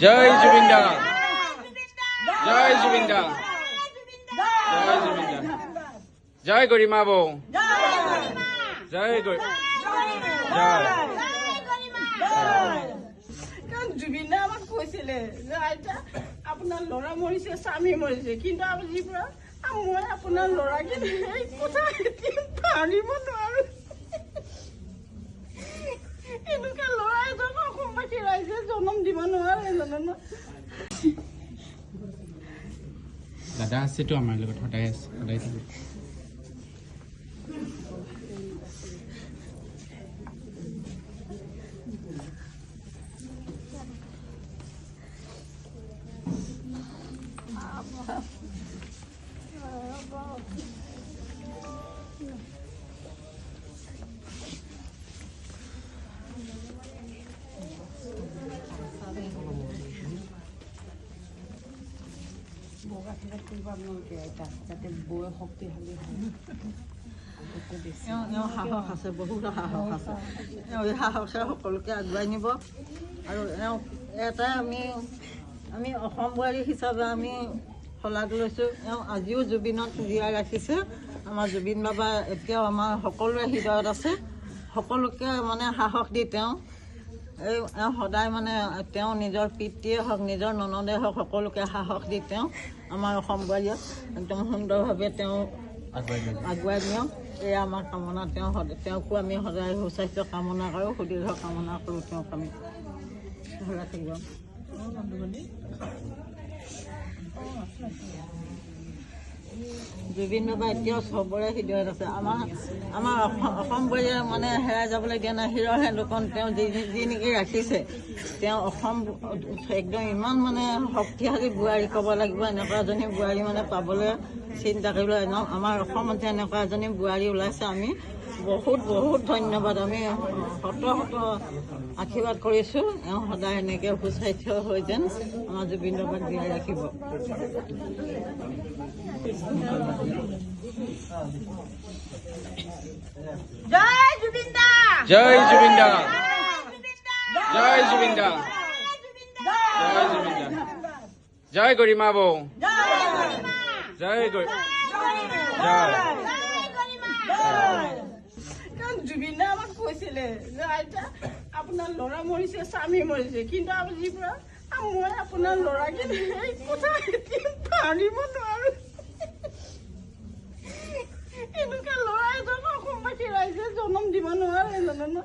জয় জুবিন দা জয় জুবিন দা জয় জুবিন দা জয় গৰিমা বৌ জয় জয় জুবিনে আমাক কৈছিলে যে আইতা আপোনাৰ ল'ৰা মৰিছে স্বামী মৰিছে কিন্তু আজিৰ পৰা মই আপোনাৰ ল'ৰাকে এই কথা পাৰিব নোৱাৰো এনেকুৱা ল'ৰা এজন অসমবাসী ৰাইজে জন্ম দিব নোৱাৰে জানো দাদা আছেতো আমাৰ লগত সদায় আছে সদায় থাকিব যাতে বৌয়ে শক্তিশালী সাহস আছে বহুত সাহস আছে এই সাহসে সকলোকে আগুৱাই নিব আৰু এটাই আমি অসম বোৱাৰী হিচাপে আমি শলাগ লৈছোঁ আজিও জুবিনক জীয়াই ৰাখিছে আমাৰ জুবিন বাবা এতিয়াও আমাৰ সকলোৰে হৃদয়ত আছে সকলোকে মানে সাহস দি তেওঁ সদায় মানে তেওঁ নিজৰ পিতৃয়ে হওক নিজৰ ননদে হওক সকলোকে সাহস দি তেওঁ আমাৰ অসম বোৱাৰীক একদম সুন্দৰভাৱে তেওঁ আগুৱাই নিয়ক এয়া আমাৰ কামনা তেওঁকো আমি সদায় সুস্বাস্থ্য কামনা কৰোঁ সুদীৰ্ঘ কামনা কৰোঁ তেওঁক আমি ধৰা থাকিব জুবিন বাবা এতিয়াও চবৰে হৃদয়ত আছে আমাৰ অসম বোৱাৰীয়ে মানে হেৰাই যাবলৈ দিয়া নাই হিৰৰ হেন্দুকণ তেওঁ যি নেকি ৰাখিছে তেওঁ অসম একদম ইমান মানে শক্তিশালী বোৱাৰী ক'ব লাগিব এনেকুৱা এজনী বোৱাৰী মানে পাবলৈ চিন্তা কৰিবলৈ আমাৰ অসমত এনেকুৱা এজনী বোৱাৰী ওলাইছে আমি বহুত বহুত ধন্যবাদ আমি শত আশীৰ্বাদ কৰিছোঁ এওঁ সদায় এনেকৈ সুস্বাস্থ্য হৈ যেন আমাৰ জুবিন বাবাক জীয়াই ৰাখিব জয় জুবিন দা জয় জুবিন দা জয় জুবিন দা জয় জুবিন দা জয় গৰিমা বৌ জয় জুবিনে আমাক কৈছিলে যে আইতা আপোনাৰ ল'ৰা মৰিছে স্বামী মৰিছে কিন্তু আজিৰ পৰা মই আপোনাৰ ল'ৰাকে এই কথা পাৰিব নোৱাৰো এনেকুৱা ল'ৰা এজন অসমবাসী ৰাইজে জন্ম দিব নোৱাৰে জানো